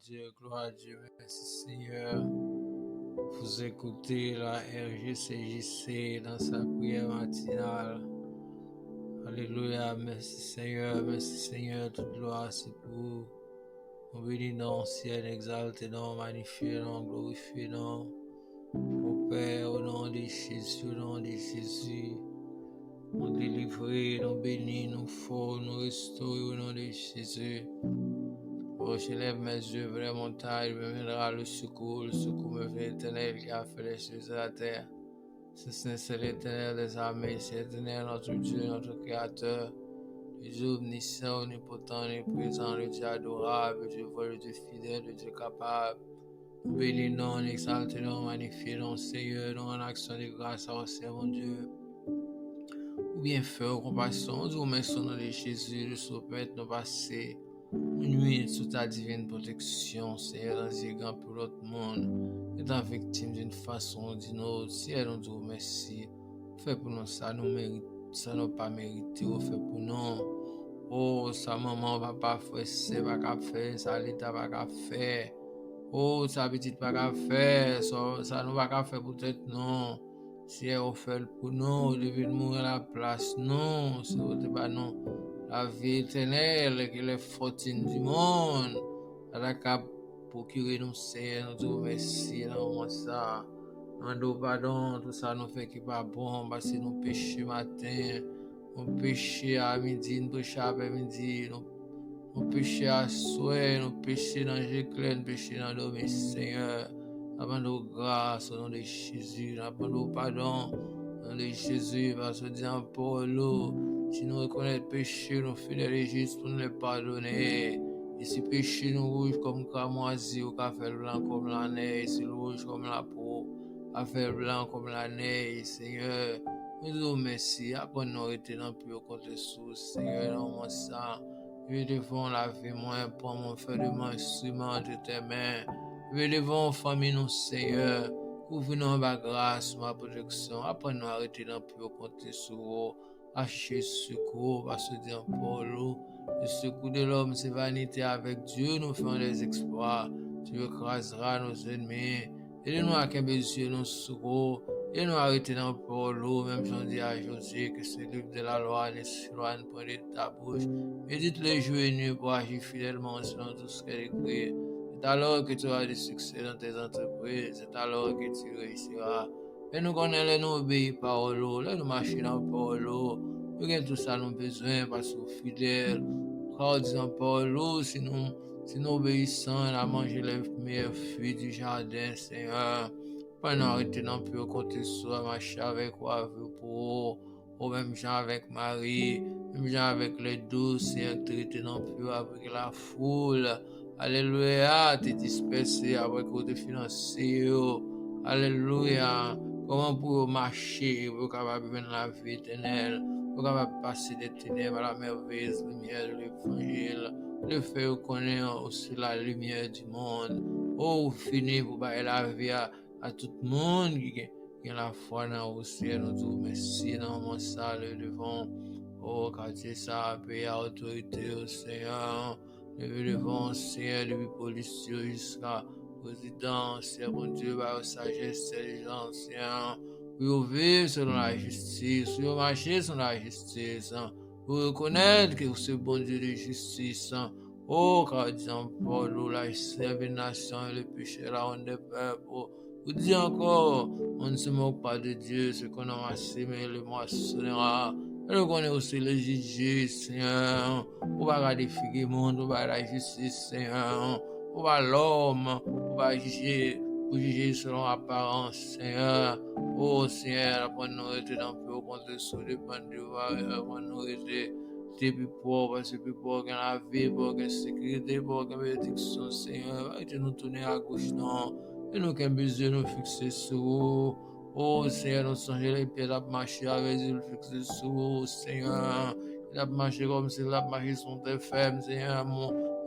gloire à Dieu, merci Seigneur. Vous écoutez la RGCJC dans sa prière matinale. Alléluia, merci Seigneur, toute gloire c'est pour vous. On bénit non, ciel, exalté non, magnifié non, glorifié non. Au Père, au nom de Jésus, nous délivrer, nous bénir, nous fort, nous restaurer au nom de Jésus. Oh, je lève mes yeux vers la montagne, me viendra le secours me vient éternel qui a fait les choses de la terre. C'est l'éternel des armées, c'est l'éternel notre Dieu, notre Créateur. Le Dieu omniscient, omnipotent, omniprésent, le Dieu adorable, le Dieu vrai, le Dieu fidèle, le Dieu capable. Nous bénissons, nous exaltons, nous magnifions, Seigneur, nous en action de grâce à vous, mon Dieu. Ou bien faire compassion, nous remercions au nom de Jésus, de ce permettre nous passer une nuit sous ta divine protection, Seigneur, dans les grands pour l'autre monde, étant victime d'une façon ou d'une autre. Seigneur, nous te remercions. Fais pour nous ça, nous mérite, ça nous pas mérité, ou fait pour nous. Oh, ça maman, papa, frère, c'est pas qu'à faire, ça l'état pas qu'à faire. Oh, ça petite pas qu'à faire, ça nous pas qu'à faire peut-être non. Seigneur, on fait pour nous, au lieu de mourir à la place, non, c'est pas non. La vie éternelle, qui est la fortune du monde, la cap procurer nous, Seigneur, nous te remercions dans ça. Nous pardon, tout ça nous fait qui pas bon, parce que nous péchons matin, nous péchons à midi, nous péchons à après-midi, nous péchons à soir, nous péchons dans le clair, nous péchons dans le domicile, Seigneur. Abandon grâce au nom de Jésus, abandon pardon au nom de Jésus, parce que Dieu en Paulo, si nous reconnaissons le péché, nous fidèles et justes pour nous les pardonner. Et si péché nous rouge comme cramoisi ou café blanc comme la neige, si rouge comme la peau, café blanc comme la neige, Seigneur, nous vous remercions. Après nous été dans le pur contre sous, Seigneur, dans mon sang. Nous devons la vie, moi, pour mon faire de mon instrument de tes mains. Nous devons famille, nous, Seigneur. Couvre-nous ma grâce, ma protection. Après nous arrêter dans le pur contre sous. Acheter secours, parce que Dieu pour nous. Le secours de l'homme, c'est vanité. Avec Dieu, nous faisons des exploits. Tu écraseras nos ennemis. Aidez-nous à qu'embellir nos secours. Et nous arrêter dans le l'eau, même si on dit à Josué que ce livre de la loi ne s'éloigne pas de ta bouche. Médite les jours et nuits pour agir fidèlement selon tout ce qu'elle écrit. C'est alors que tu auras du succès dans tes entreprises. C'est alors que tu réussiras. Et nous connaissons, nous obéir par l'eau. Là, nous marchons dans l'eau. Nous avons tout ça, nous besoin parce que nous sommes fidèles. Car disons par l'eau, si nous obéissons à manger les meilleurs fruits du jardin, Seigneur. Pas nous arrêter non plus, compter sur marcher avec toi, pour ou même gens avec Marie, même gens avec les douces, et traiter non plus avec la foule. Alléluia, t'es dispersé avec côté financier. Alléluia, comment pour marcher, pour capable de la vie éternelle, pour capable passer des ténèbres à la merveilleuse lumière de l'évangile, le faire connaître aussi la lumière du monde. Oh, fini pour bailler la vie à tout le monde qui a la foi dans le ciel. Nous te remercions dans mon salut devant. Oh, car c'est ça, paix à autorité au Seigneur. Devant Seigneur, depuis policier jusqu'à président, Seigneur, bon Dieu, par la sagesse, intelligence, Seigneur. Pour vivre selon la justice, pour marcher selon la justice, pour reconnaître que c'est bon Dieu de justice. Oh, car disant Paul, la nation et le péché, la honte des peuples. Vous dites encore, on ne se moque pas de Dieu, ce qu'on a semé, le moissonnera. Et nous connaissons aussi le juge, Seigneur. On va regarder le monde, on va la justice, Seigneur. On va l'homme, on va juger, pour juger selon l'apparence, Seigneur. Oh, Seigneur, après nous être dans le peu contre sous dépend de voir, après nous être plus pauvres, parce que plus pauvres qu'en la vie, pour qu'en sécurité, pour qu'en bénédiction, Seigneur. Et nous tourner à gauche, non. Et nous avons besoin de nous fixer sur. Oh Seigneur, nous sommes les pieds à marcher avec nous fixer sur, Seigneur. Il a marché comme si il a marché sur tes femmes, Seigneur.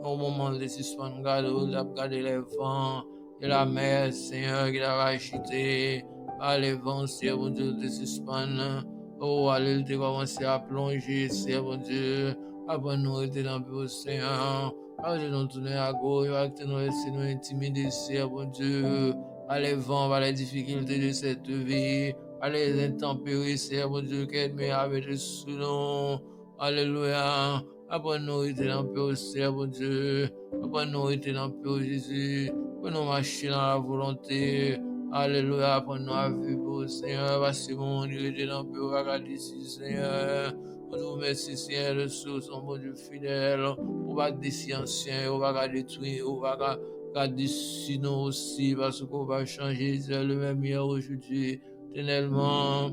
Au moment de suspendre, il a regardé les vents et la mer, Seigneur, qui a acheté. Par les vents, Seigneur, mon Dieu, de suspendre. Oh, allez, il a commencé à plonger, Seigneur, mon Dieu. Apprends-nous à rester dans le bureau, Seigneur. Arrêtez de nous tourner à gauche, arrêtez de nous laisser nous intimider, Seigneur, bon Dieu. Par les vents, par les difficultés de cette vie, par les intempéries, Seigneur, bon Dieu, qu'elle avec sous nous. Alléluia. Apprends-nous à rester dans le bureau, Seigneur, bon Dieu. Apprends-nous à rester dans le bureau, Jésus. Apprends-nous à marcher dans la volonté. Alléluia. Apprends-nous à vivre, Seigneur. Parce que mon Dieu était dans le bureau, regarde ici, Seigneur. On nous remercie, Seigneur, de ce son bon Dieu fidèle. On va décider ancien, on va détruire, on va garder sinon aussi, parce qu'on va changer, c'est le même hier aujourd'hui, éternellement.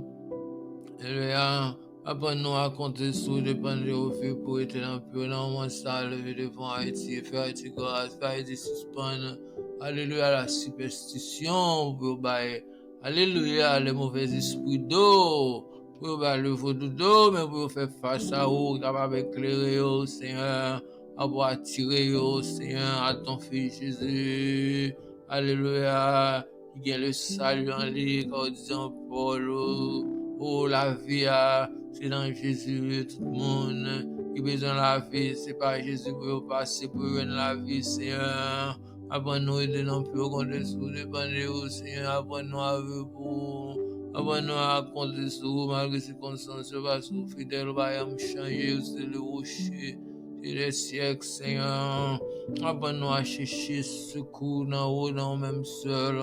Alléluia. Apprends-nous à compter sur le pan de refus pour être un peu dans mon salle, lever devant Haïti, faire Haïti grâce, faire Haïti suspendre. Alléluia, la superstition, pour bailler. Alléluia, les mauvais esprits d'eau. Pour bailler le vaudou d'eau, mais pour faire face à vous, capable d'éclairer, oh Seigneur, à pour attirer, oh Seigneur, à ton Fils Jésus. Alléluia, il y a le salut en lui, comme disant Paul, oh, la vie, c'est dans Jésus, tout le monde qui a besoin de la vie. C'est pas Jésus pour passer pour la vie, Seigneur. Apprends-nous de non plus compter sur le bandit, Seigneur. Apprends-nous à vivre. Apprends-nous à compter sur malgré ces circonstances, parce que fidèle, on va changer, c'est le rocher. C'est le siècle, Seigneur. Apprends-nous à chercher secours dans haut, dans même seul.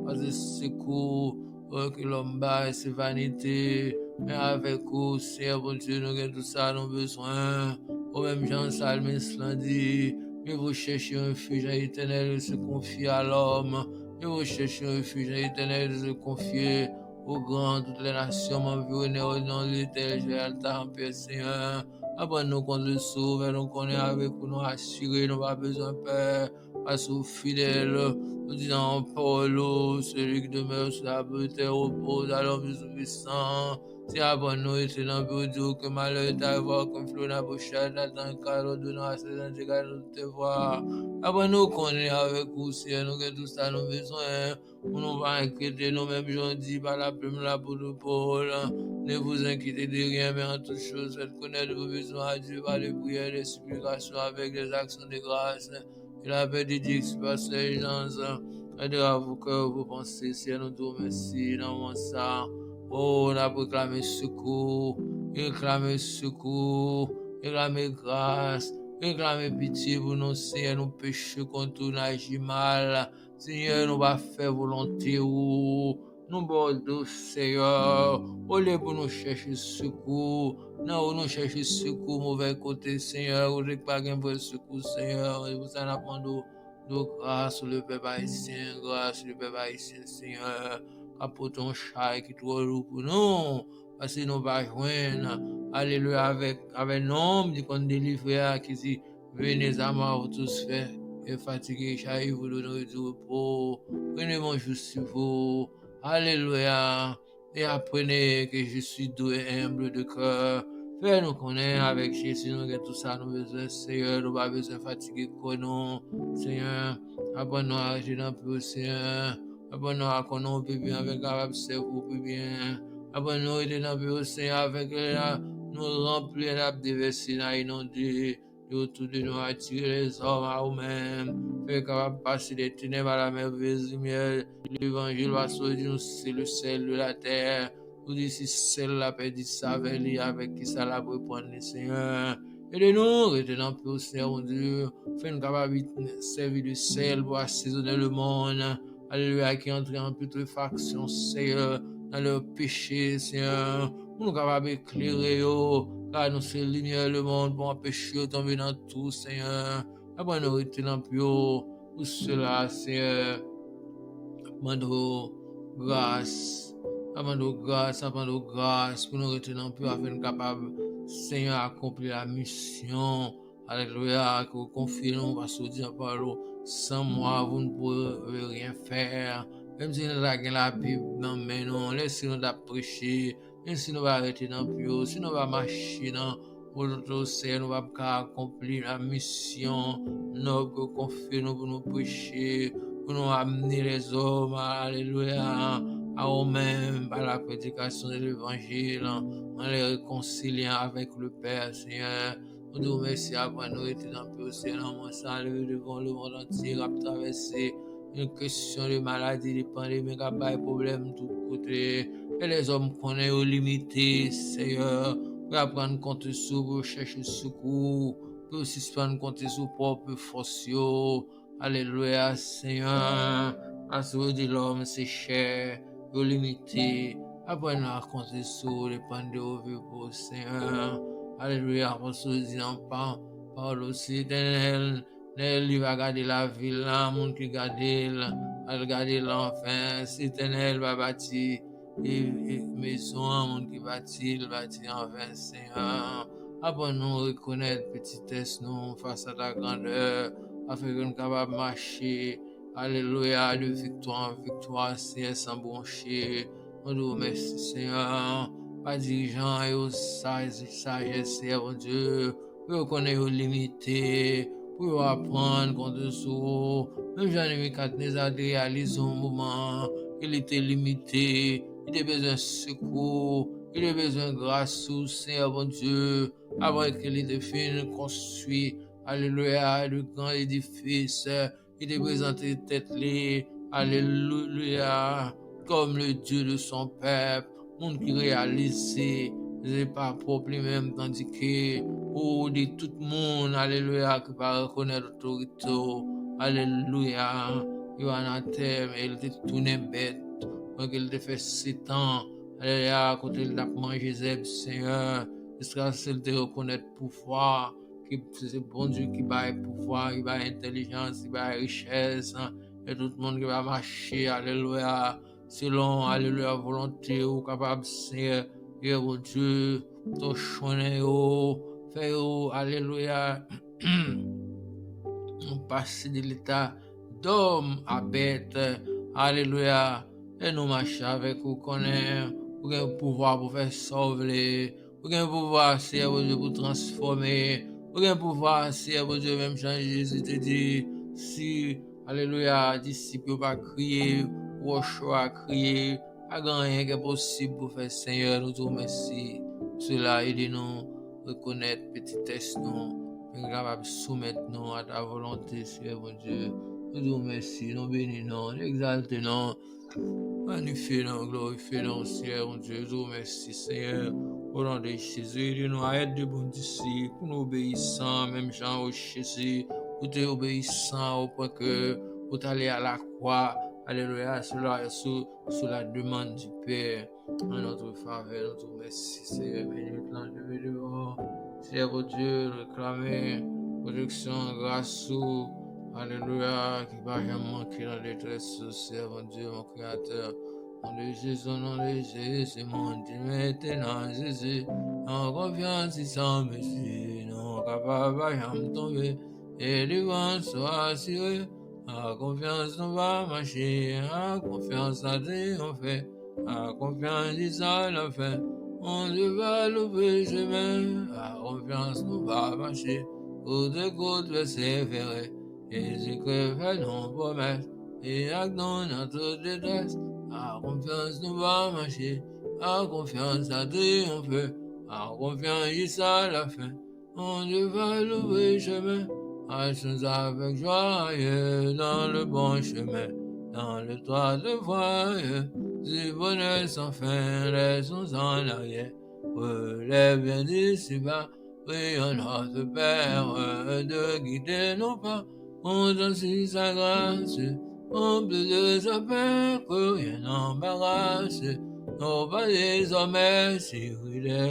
Parce que secours, que l'homme bat, c'est vanité. Mais avec vous, Seigneur, bon Dieu, nous avons tout ça, nous avons besoin. Au même Jean Salmis l'a dit, mais vous cherchez un refuge éternel, se confier à l'homme. Mais vous cherchez un refuge éternel, se confier aux grands, toutes les nations m'environner au nom de l'Éternel, je vais altar en paix, Seigneur. Apprends-nous qu'on le sauve, nous connaît avec vous, nous assurer, nous pas besoin de peur, parce que fidèle, nous disons Paul, celui qui demeure sur la beauté repose à l'homme tout-puissant. Si abonne-nous et c'est dans le Dieu que malheur t'avoir comme flot dans la bouche, dans le cadre de nos saison de te voir. Abonne-nous qu'on est avec vous, si nous que tout ça nous besoin. On nous va inquiéter nous-mêmes, j'en dis par la plume, la boule de Paul. Ne vous inquiétez de rien, mais en toute chose, faites connaître vos besoins à Dieu par les prières, les supplications avec des actions de grâce. Et la paix de Dieu qui passe les gens. Aidez-à vous que vous pensez, si nous te remercie dans mon sang. Oh, on a proclamé secours, réclamé secours, réclamé grâce, réclamé pitié pour nous, Seigneur, nous péchons contre nous, agir mal. Seigneur, nous va faire volonté ou nous bordeaux, Seigneur, au lieu pour nous chercher secours, non, nous chercher secours, mauvais côté, Seigneur, ou n'est pas gain pour secours, Seigneur, et vous en apprenez de grâce sur le peuple haïtien, grâce sur le peuple haïtien, Seigneur. Apporte ton chai qui trop lourd pour nous, parce que nous va joindre, alléluia, avec nom, dit qu'on délivre, qui dit, venez à moi, vous tous faire, et fatigués, chai, vous donner du repos, prenez mon jour sur vous, alléluia, et apprenez que je suis doux et humble de cœur, fais-nous connaître avec Jésus, nous que tout ça, nous besoin, Seigneur, nous pas besoin fatiguer que nous, Seigneur, apprends-nous à agir dans le Seigneur, apprends-nous à connaître bien avec la cerveau bien. Apprends-nous à être dans le Seigneur avec nous remplir la diversité inondée. Autour de nous attirer les hommes à nous-mêmes. Faire capable de passer des ténèbres à la merveilleuse lumière. L'évangile va sortir nous, c'est le sel de la terre. Nous disons si sel la paix dit ça avec qui ça la peut prendre le Seigneur. Aidez-nous, restez dans le Seigneur, mon Dieu. Fais-nous capable de servir de sel pour assaisonner le monde. Alléluia, qui entre en putréfaction, Seigneur, dans leur péché, Seigneur. Pour nous capables d'éclairer, car nous sommes lumière le monde pour empêcher de tomber dans tout, Seigneur. Après nous rester dans le pour cela, Seigneur. Demande grâce. Demande grâce pour nous rester dans le afin de capable, Seigneur, accomplir la mission. Alléluia, que vous confiez nous, parce que vous dites par l'eau, sans moi, vous ne pourrez rien faire. Même si nous avons la Bible dans mais nous, laissez-nous prêcher, même si nous allons arrêter dans le bureau, si nous allons marcher dans notre Seigneur, nous allons accomplir la mission, nous confiez nous pour nous prêcher, pour nous amener les hommes, alléluia, à eux-mêmes, par la prédication de l'évangile, en les réconciliant avec le Père, Seigneur. nous te remercions après nous étions dans le ciel, mon salut devant le monde entier, à traverser une question de maladie, de pandémie, de problème de tous côtés. Et les hommes qu'on est limités, Seigneur, pour prendre compte sur pour chercher secours, pour aussi prendre compte sur propre force. Alléluia, Seigneur. Parce que dit l'homme, c'est cher, limité. Après, nous compter sur les panneaux de vos Seigneur. Alléluia, parce que dit en parle aussi éternel. Il va garder la ville, là, monde qui garde, va garder l'enfant, c'est éternel, va bâtir. Et maison, monde qui bâtit enfin, Seigneur. Après, nous reconnaître petitesse, nous, face à ta grandeur, afin que nous capables de marcher. Alléluia, de victoire en victoire, Seigneur, sans broncher. Nous te remercions, Seigneur. Pas dirigeant et aux sagesse, Seigneur, Dieu. Pour reconnaître les limités, pour apprendre contre soi. Même Jean-Némi Katnez a réalisé un moment, il était limité, il a besoin de secours, il a besoin de grâce, Seigneur, bon Dieu. Avant qu'il était fini, construit, alléluia, le grand édifice. Il est présenté tête-lée, alléluia, comme le Dieu de son peuple, monde qui réalise, c'est pas propre lui-même, tandis que, de tout le monde, alléluia, qui va reconnaître l'autorité, alléluia, il va en terre, mais il était tourné bête, donc il était fait 7 ans, alléluia, quand il a mangé zèbre, Seigneur, jusqu'à ce qu'il te reconnaître pouvoir, c'est bon Dieu qui va pouvoir, qui va intelligence, qui va richesse, et tout le monde qui va marcher, alléluia, selon, alléluia, volonté, ou capable, Seigneur, et bon Dieu, ton chemin, fait, alléluia, on passe de l'état d'homme à bête, alléluia, et nous marchons avec vous, connaît, pour un pouvoir pour faire sauver, pour un pouvoir, Seigneur, pour transformer, pour un pouvoir, Seigneur, Dieu, même changer, Jésus te dit, si, alléluia, disciple pas crier, ou choix crier, pas grand rien qui est possible pour faire, Seigneur, nous te remercions. Cela aide-nous à reconnaître petitesse, nous, et capable de soumettre nous à ta volonté, Seigneur, mon Dieu. Nous te remercions, nous bénissons, nous exaltons, magnifions, glorifions, Seigneur, mon Dieu. Nous te remercions, Seigneur. Au nom de Jésus, nous aide de bon disciples, pour nous obéissant, même Jean au Jésus, pour te obéissant au point que pour aller à la croix, alléluia, sous la demande du Père, en notre faveur, nous te remercions, Seigneur, béni l'ange dehors, Seigneur, oh Dieu, réclamer protection, grâce, alléluia, qui va jamais manquer dans la détresse, Seigneur, mon Dieu, mon Créateur. Nom de Jésus, nom de Jésus, mon Dieu, maintenant Jésus, en confiance, sans messie, non capable à jamais tomber, et devant soit assuré, à confiance, on va marcher, à confiance, à Dieu, on fait, à confiance, il ça la fin, on va l'ouvrir chemin, à confiance, on va marcher, pour de côtes, persévérer, Jésus-Christ fait nos promesses, et avec notre détresse, à confiance, nous va marcher. À confiance, à triompher. À confiance, jusqu'à la fin. On va l'ouvrir chemin. Marchons avec joyeux dans le bon chemin. Dans le toit de voyeux. Du bonheur sans fin, laissons en arrière. Relève bien d'ici bas. Prions notre Père de guider nos pas. On ainsi sa grâce. En plus de sa paix, que rien n'embarrasse, nos pas désormais sur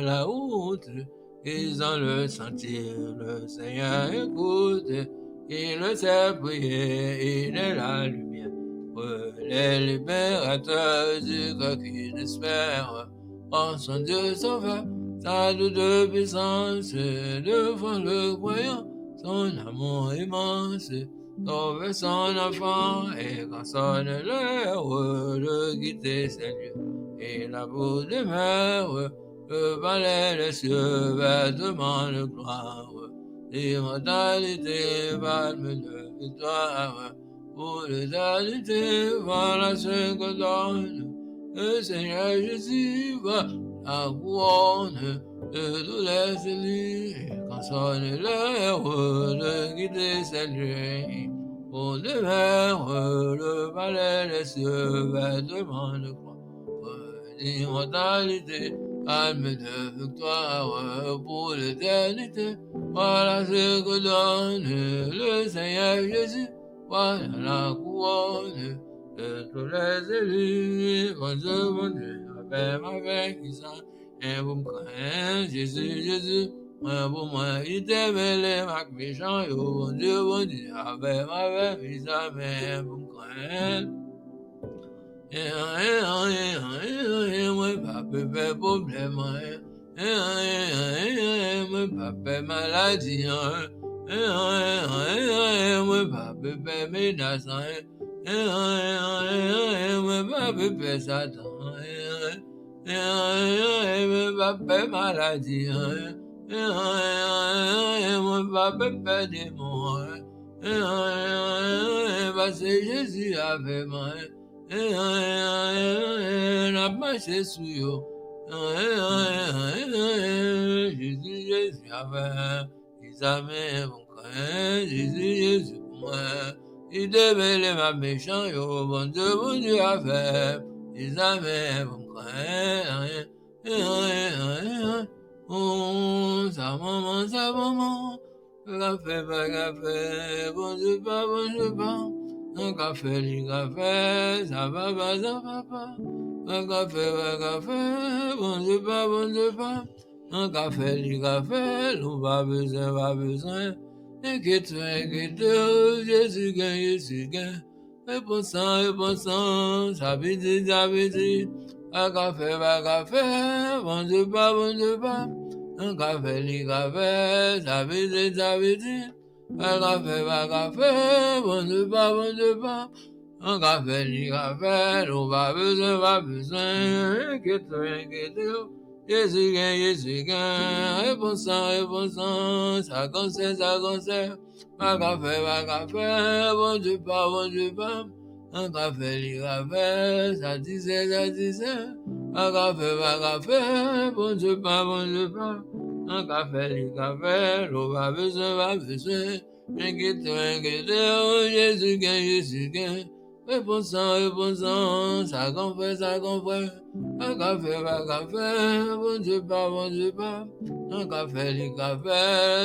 la route, ils ont le sentier, le Seigneur écoute, il le sait prier, il est la lumière, les libérateurs du cœur qui n'espère, en son Dieu sauveur, sa douce puissance, devant le croyant, son amour immense, sauver son enfant et quand sonne l'heure de quitter ces lieux. Et la boue demeure, le palais des cieux, vêtement de gloire, l'immortalité, palme de victoire, pour l'éternité, voilà ce que donne le Seigneur Jésus, va la couronne de tous les élus, quand sonne l'heure de quitter cette nuit. Pour demain, le palais des cieux, vêtements de croix, d'immortalité, calme de victoire pour l'éternité. Voilà ce que donne le Seigneur Jésus. Voilà la couronne de tous les élus. Mon Dieu, avec Isa, et vous me connaissez, Jésus, Jésus. Moi, pour moi, il t'aimait, ma méchant, yo, bon Dieu, avec Isa, mais vous me connaissez. Moi, papa, pas problème, moi, papa, maladie, moi, papa, menace, moi, papa, Satan, moi, papa, maladie, moi, papa, démon, parce que Jésus avait moi. La marche sur yo. Jésus, Jésus, avec les amis, mon cœur, Jésus, Jésus, pour moi. Il devait ma méchant, yo, bon Dieu, avec les amis, mon cœur. Oh, sa maman, café, bon Dieu, pas. Un café, ça va pas. Un café, bon Dieu pas. Un café, l'on va besoin. Inquiète, Jésus gagne. Et pour ça, ça veut dire. Un café, bon Dieu pas. Un café, ça veut dire. Un café, bon Dieu pas. Un café, on va besoin. Inquiète, Jésus gagne. Et bon sang, ça concerne. Un café, bon Dieu pas. Un café, ça disait. Un café, bon Dieu pas. Un café, on va besoin. Inquiète, Jésus gagne. Et bon sang, ça confère. Un café, bon Dieu pas. Un café,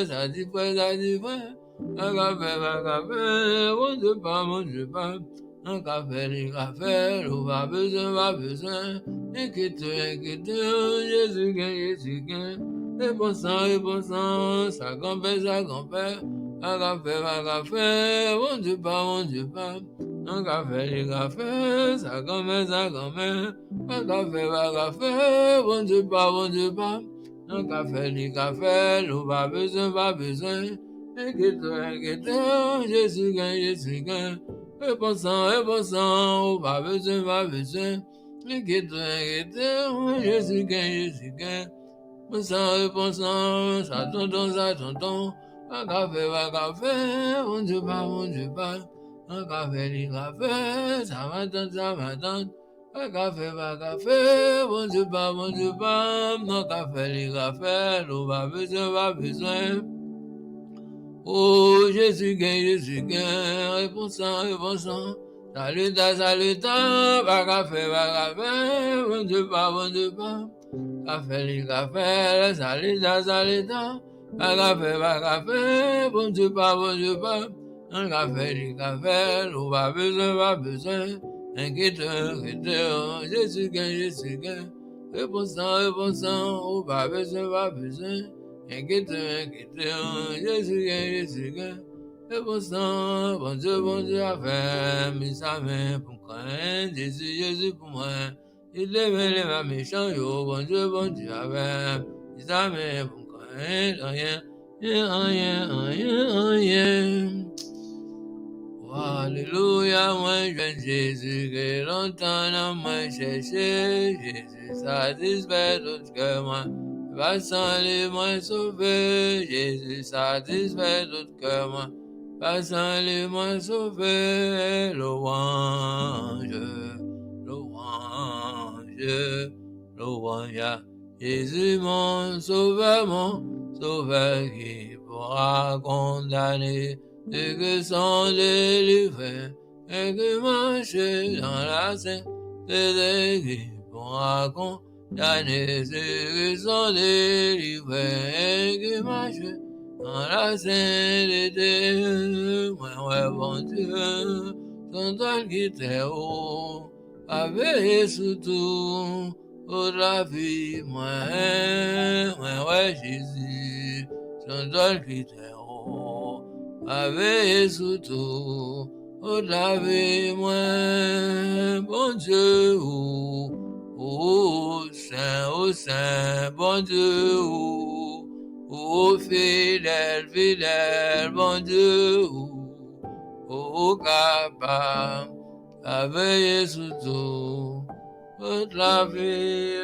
ça dit vrai. Un café, bon Dieu pas. Un café, on va besoin. Inquiète, Jésus gagne. Et bon sang, ça confère. Un café, bon Dieu pas. Un café, ça confère. Un café, bon Dieu pas. Un café, on va besoin. Inquiète, Jésus gagne. Et bon sang, on va besoin. Inquiète, Jésus gagne. Bon sang, ça tonton. Un café, bon Dieu pas. Un café, ça m'attend. Un café, bon Dieu pas. Un café, on va besoin. Oh, Jésus gagne. Réponse, salut, pas café, bon Dieu pas. Café, salut, pas café, bon Dieu pas. Un café, on va besoin. Inquiète, Jésus gagne. Réponse, on va besoin. Inquiète, Jésus gagne. Et bon sang, bon Dieu, avec mes amis pour moi. Jésus pour moi. Il est ma méchant, yo, bon Dieu, avec mes amis pour moi. Rien. Oh, alléluia, moi, je Jésus, que longtemps, dans moi, cherché. Jésus satisfait tout que moi. Passant les moins sauvés, Jésus satisfait tout que moi. Passant les moins sauvés, louange, Jésus mon sauveur qui sera condamné, ceux qui sont délivrés et qui marchent dans la sainteté qui pourra condamner, ceux qui sont délivrés et qui marchent dans la sainteté. Ouais, bon Dieu, ton toi qui t'es haut, avec surtout pour la vie, ouais, Jésus, ton toi qui t'es haut, avec surtout pour la vie, bon Dieu, oh Saint, bon Dieu, oh fidèle, bon Dieu, oh capable, à veiller sur tout, toute la vie,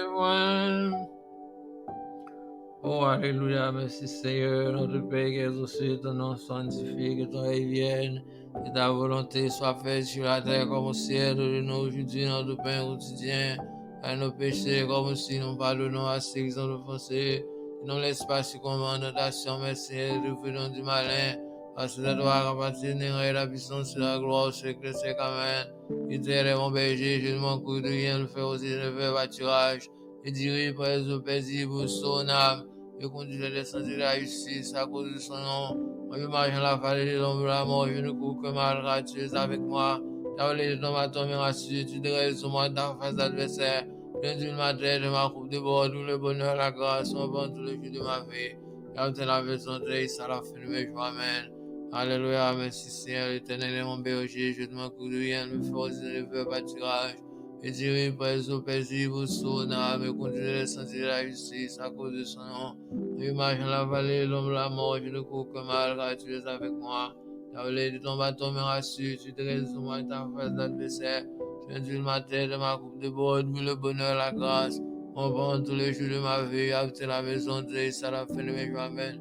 Oh, alléluia, merci Seigneur, notre Père qui est aux cieux, ton nom sanctifié, que ton règne vienne, que ta volonté soit faite sur la terre comme au ciel. Donne-nous aujourd'hui notre pain quotidien, à nos péchés comme aussi nous pardonnons à ceux qui ont offensés. Ne nous laisse pas succomber à notre action, mais Seigneur, nous du malin, parce que la gloire appartient à la puissance et la gloire au siècle, c'est Amen. Éternel est mon berger, je ne manque de rien, le faire aussi, ne faire pâturage, et dirige près au paisible pour son âme. Je conduis les descendants de la justice à cause de son nom. Moi, je marche dans la vallée de l'ombre de la mort, je ne cours que mal, car tu es avec moi. Ta volée de ton bâton me rassure, tu dresses sur moi ta face adversaire. Je dis ma tête, je m'accoupe de bord, tout le bonheur, la grâce, mon bon tous les jours de ma vie. J'obtiens la vie de son triste à la fin de mes jours, amen. Alléluia, merci Seigneur, l'éternel est mon berger, je ne manque de rien, me force de ne faire pâturage. Et dirige près au paisible son âme, et conduis les sentiers de la justice à cause de son nom. Je marche dans la vallée de l'ombre de la mort, je ne cours que mal, car tu es avec moi. Ta volée de ton bâton me rassure, tu dresses sur moi ta face d'adversaire. Tu induis ma tête de ma coupe de bord, le bonheur, la grâce. On prend tous les jours de ma vie, habiter la maison de Dieu, à la fin de mes jours, amen.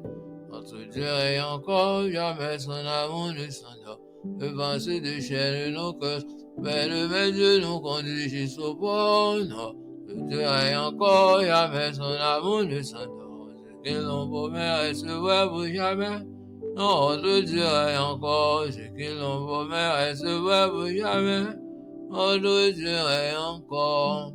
Notre Dieu est encore, jamais son amour ne s'endort. Le vent se déchaîne nos cœurs, mais le même Dieu nous conduit jusqu'au port nord. Le Dieu est encore, jamais son amour ne s'endort. Ce que l'on promet recevoir pour jamais. Notre Dieu est encore, ce que l'on promet recevoir pour jamais. Notre Dieu est encore.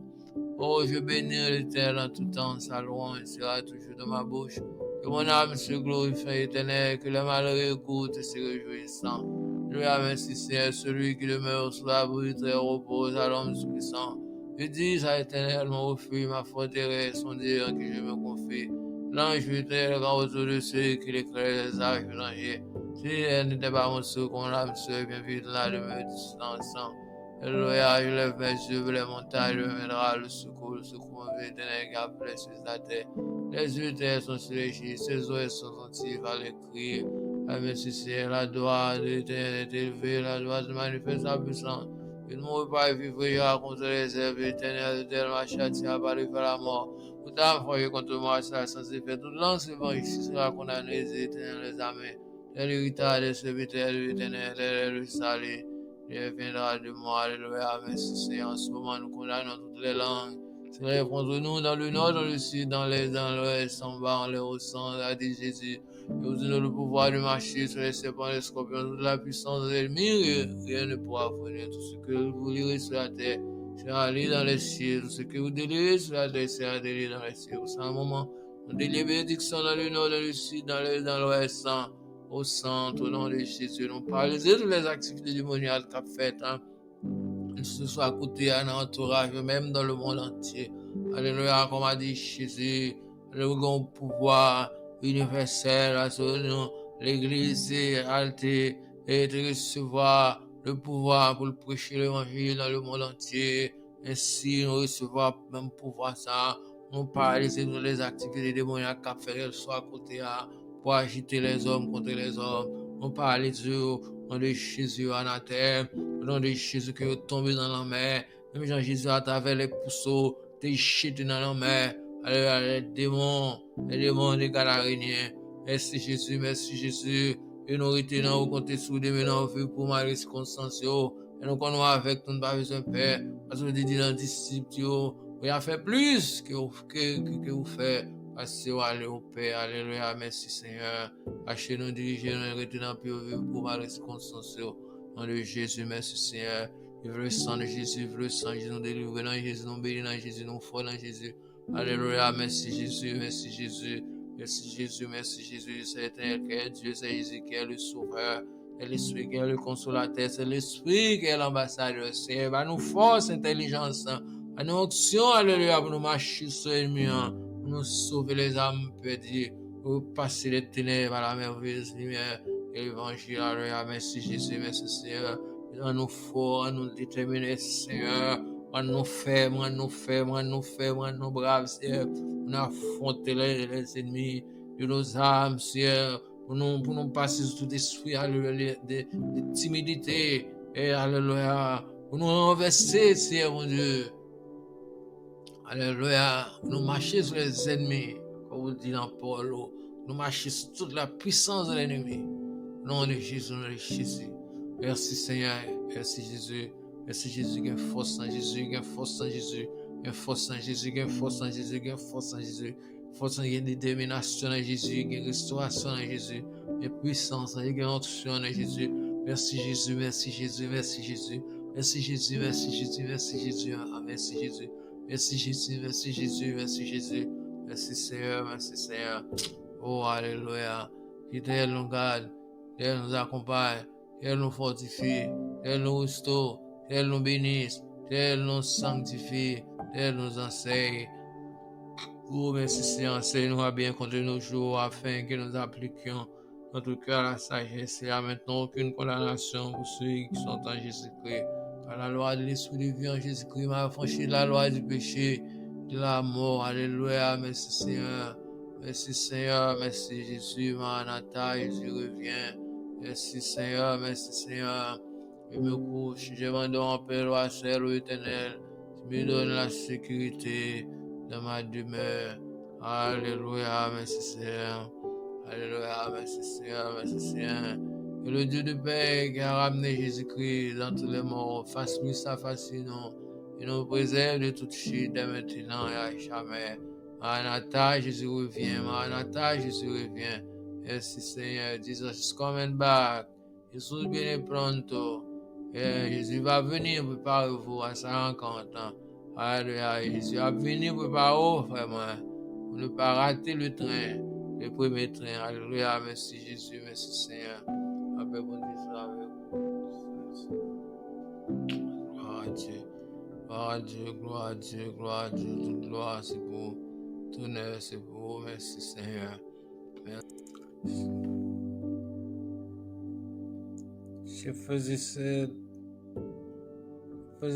Oh, je bénis l'Éternel en tout temps, sa louange sera toujours dans ma bouche. Que mon âme se glorifie éternel, que le malheureux écoute et se réjouissant. Je remercie Seigneur, celui qui demeure sous l'abri très repose à l'homme tout-puissant. Je dis à l'Éternel, mon refuge, ma forteresse, son Dieu en qui je me confie. L'ange éternel grand autour de ceux qui l'éclairent les âges dangers. Si elle n'était pas mon secours, l'âme seule, bien vite là de me distançant. Alléluia, je lève mes yeux vers les montagnes, je mènera le secours mon éternel qui a appelé sur la terre. Les yeux terre sont sur les chiffres, ses oreilles sont attentives à l'écrit. La merci c'est la droite de l'éternel est élevée, la droite manifeste sa puissance. Il ne mourra pas et vivra contre les œuvres éternelles, l'éternel m'a châtié à pas faire la mort. Tout à fait contre moi, ça sans effet, toute l'enseignement ici sera condamné, les éternels les armées. L'héritage des serviteurs de l'éternel, le salut. Dieu viendra de moi, alléluia, merci Seigneur. En ce moment, nous condamnons toutes les langues. C'est contre nous dans le nord, dans le sud, dans l'est, dans l'ouest, en bas, en l'air, au centre, a dit Jésus. Nous avons le pouvoir de marcher sur les serpents, les scorpions, toute la puissance de l'ennemi, rien ne pourra venir. Tout ce que vous lirez sur la terre sera lu dans les cieux. Tout ce que vous délirez sur la terre sera délié dans les cieux. C'est un moment, on délire bénédiction dans le nord, dans le sud, dans l'est, dans l'ouest, au centre, au nom de Jésus. Nous parlons de toutes les activités démoniaques qu'a faites, que ce soit à côté, à l'entourage, même dans le monde entier. Alléluia, comme a dit Jésus, le grand pouvoir universel, l'église est altée et de recevoir le pouvoir pour prêcher l'évangile dans le monde entier. Ainsi, nous recevons même pouvoir ça. Nous parlons de toutes les activités démoniaques qu'a fait, qu'elles soient à côté, pour agiter les hommes contre les hommes. On parle de nom de Jésus en terre, au nom de Jésus qui est tombé dans la mer. Même Jean Jésus à travers les pousseaux, t'es jeté dans la mer. Les démons des Gadaréniens. Merci Jésus, merci Jésus. Et nous retenons, vous comptez sur des maintenant pour malgré les circonstances. Et nous connaissons avec ton pas besoin de Père. Parce que vous dites dans les disciples, vous avez fait plus que vous faites. Passez aller au Père. Alléluia. Merci Seigneur. Achetez-nous, dirigez-nous, retenons puis vivre pour mal circonstances. Dans le Jésus, merci Seigneur. Vive le sang de Jésus, vive le sang de Jésus, nous délivrer dans Jésus, nous bénir dans Jésus, nous forts dans Jésus. Alléluia. Merci Jésus, merci Jésus. Merci Jésus, merci Jésus. C'est l'éternel qui est Dieu, c'est Jésus qui est le sauveur. C'est l'Esprit qui est le consolateur, c'est l'Esprit qui est l'ambassadeur. Seigneur, va nous force, intelligence, va nous onction, alléluia, pour nous marcher sur l'ennemi, pour nous sauver les âmes perdues, pour passer les ténèbres à la merveilleuse lumière et l'évangile. Alléluia, merci Jésus, merci Seigneur. En nous forts, en nous déterminés, Seigneur. En nous fermes, en nous fermes, en nous fermes, en nous braves, Seigneur. On affronte les ennemis de nos âmes, Seigneur. Pour nous passer sur tout esprit, alléluia, de timidité, et alléluia. Pour nous renverser, Seigneur, mon Dieu. Alléluia. Pour nous marcher sur les ennemis, comme vous dites dans Paul. Nous marcher sur toute la puissance de l'ennemi. Nom de Jésus, nom de Jésus. Merci Seigneur, merci Jésus. Merci Jésus, gain force en Jésus, gain force en Jésus, gain force en Jésus, gain force en Jésus, gain force en Jésus. Force en détermination en Jésus, gain restauration en Jésus, gain puissance, gain onction en Jésus. Merci Jésus, merci Jésus, merci Jésus. Merci Jésus, merci Jésus, merci Jésus, merci Jésus. Merci Jésus, merci Jésus, merci Jésus. Merci Seigneur, merci Seigneur. Oh, alléluia. Qu'il nous garde, qu'il nous accompagne, qu'il nous fortifie, qu'il nous restaure, qu'il nous bénisse, qu'il nous sanctifie, qu'il nous enseigne. Oh, merci Seigneur, enseigne-nous à bien compter nos jours afin que nous appliquions notre cœur à la sagesse. Il n'y a maintenant aucune condamnation pour ceux qui sont en Jésus-Christ. Car la loi de l'Esprit de vie en Jésus-Christ m'a affranchi de la loi du péché, de la mort. Alléluia, merci Seigneur. Merci Seigneur, merci Jésus, Maranatha, Jésus revient. Merci Seigneur, merci Seigneur. Je me couche, je m'endors en paix, loi, ciel ou éternel. Tu me donnes la sécurité de ma demeure. Alléluia, merci Seigneur. Alléluia, merci Seigneur, merci Seigneur. Que le Dieu de paix qui a ramené Jésus-Christ dans tous les morts fasse nous sa fascinant et nous préserve de toute chute dès maintenant et à jamais. Maranatha, Jésus revient. Maranatha, Jésus revient. Merci Seigneur. Jesus is coming back. Jésus viene pronto. Et Jésus va venir préparer vous à sa rencontre. Alléluia. Jésus va venir préparer vous vraiment. Pour ne pas rater le train, le premier train. Alléluia. Merci Jésus. Merci Seigneur. Après, bon Dieu soit avec vous. Gloire à Dieu. Gloire à Dieu, gloire à Dieu, gloire à Dieu. Toute gloire, c'est pour tout honneur, c'est pour vous. Merci Seigneur. Merci. Je faisais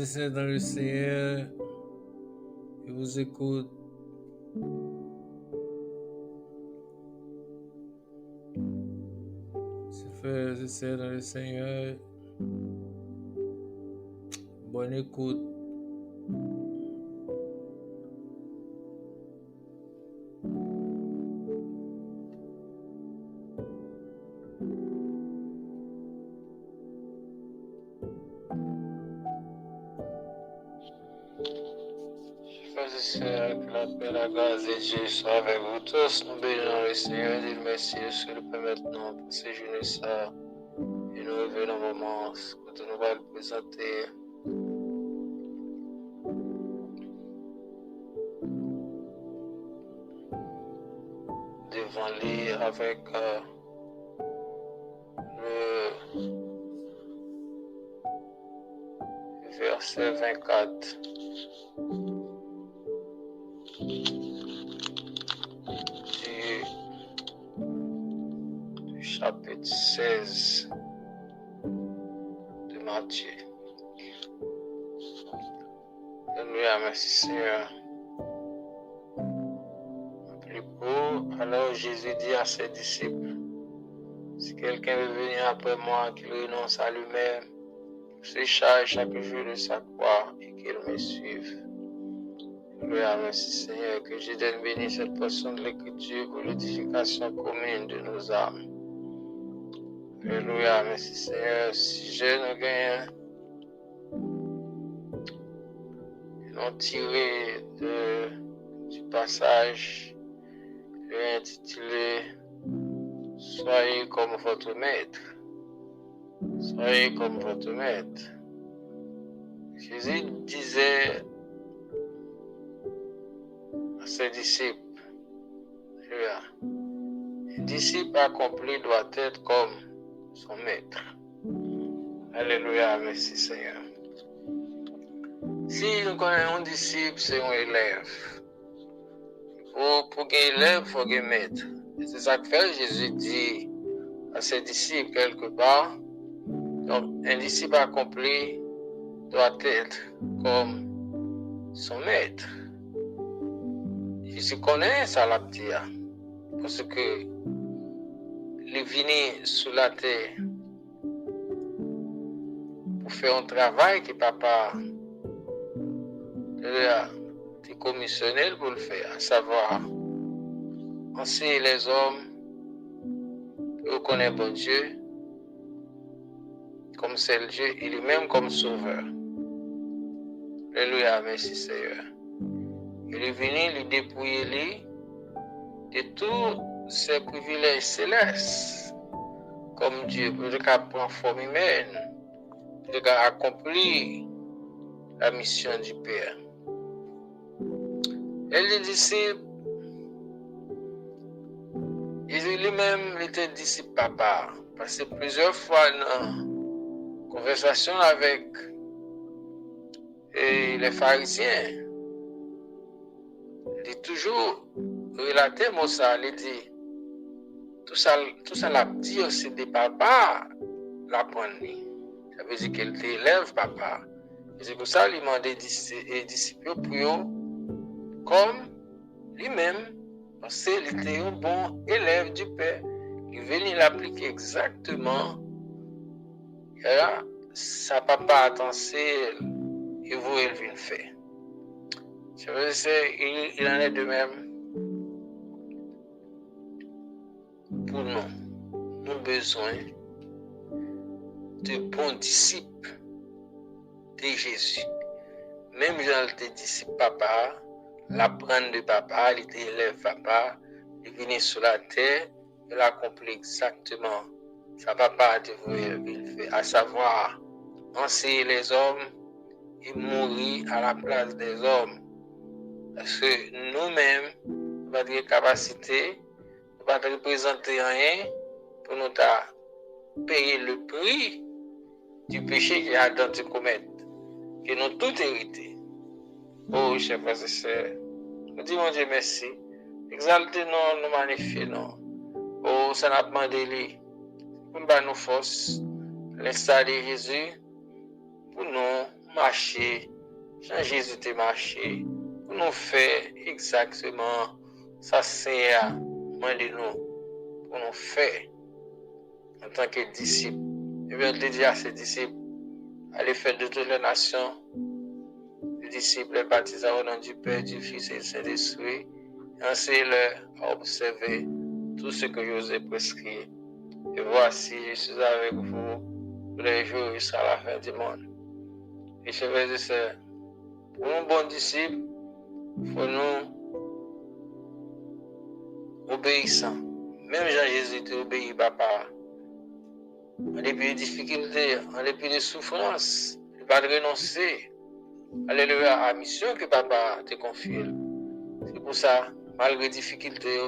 ça dans le Seigneur. Je vous écoute. Je faisais ça dans le Seigneur. Bonne écoute. Frères et que la paix, la grâce de Dieu soit avec vous tous. Nous bénissons le Seigneur et le merci de ce le permet maintenant pour séjourner ça. Et nous revenons un moment quand nous va le présenter. Devant lui avec le verset 24. Du chapitre 16 de Matthieu. Alléluia, merci Seigneur. Plus beau, alors Jésus dit à ses disciples, si quelqu'un veut venir après moi, qu'il renonce à lui-même, qu'il se charge chaque jour de sa croix et qu'il me suive. Alléluia, merci Seigneur, que je donne béni cette portion de l'Écriture pour l'édification commune de nos âmes. Alléluia, merci Seigneur, si je ne gagne, ils ont tiré du passage Je vais intituler Soyez comme votre maître. Soyez comme votre maître. Jésus disait à ses disciples, un disciple accompli doit être comme son maître. Alléluia, merci Seigneur. Si nous connaissons un disciple, c'est un élève. Pour qu'un élève, il faut un maître. Et c'est ça que fait Jésus dit à ses disciples quelque part. Donc, un disciple accompli doit être comme son maître. Jésus connaît ça la dit, parce que il est venu sur la terre pour faire un travail que papa est commissionné pour le faire, à savoir enseigner les hommes pour connaître bon Dieu comme seul Dieu et lui-même comme sauveur. Alléluia, merci Seigneur. Il est venu lui dépouiller de tous ses privilèges célestes comme Dieu, pour qu'il prenne forme humaine, pour qu'il accomplir la mission du Père. Et les disciples, Jésus lui-même était disciple papa, parce que plusieurs fois dans conversation avec les pharisiens, il toujours relaté ça, il dit tout ça l'a dit aussi de papa l'apprendre. Ça veut dire qu'il t'élève papa. Et c'est pour ça qu'il m'a demandé des disciples pour eux comme lui-même, parce qu'il était un bon élève du Père. Il venait l'appliquer exactement. Et là, sa papa a pensé, et vous, il vient faire. Ça veut dire il en est de même pour nous. Nous avons besoin de bons disciples de Jésus. Même Jean était disciple papa, l'apprendre de papa, il était élève papa, il venait sur la terre, il a accompli exactement sa papa a fait, à savoir enseigner les hommes et mourir à la place des hommes. Parce que nous-mêmes, nous n'avons pas de capacité, nous n'avons pas de représenter rien pour nous payer le prix du péché qu'il y a dans tes commettre, que nous avons tout hérité. Oh, chers frères et sœurs, nous disons Dieu merci. Exaltez-nous, nous magnifions. Oh, ça n'a pas demandé pour nous force, l'instar de Jésus, pour nous marcher, Jean Jésus te marché, pour nous faire exactement ça c'est à de nous, pour nous faire en tant que disciples. Et bien, il dit à ses disciples, allez faire de toutes les nations, les disciples, les baptisés au nom du Père, du Fils et du Saint-Esprit, et enseignez-leur à observer tout ce que je vous ai prescrit. Et voici, je suis avec vous tous les jours jusqu'à la fin du monde. Et je vais dire ça, pour un bon disciple, il faut nous obéissant. Même Jean-Jésus était obéi papa. En dépit des difficultés, en dépit des souffrances, il ne va pas renoncer. Alléluia, à la mission que papa te confie. C'est pour ça, malgré les difficultés,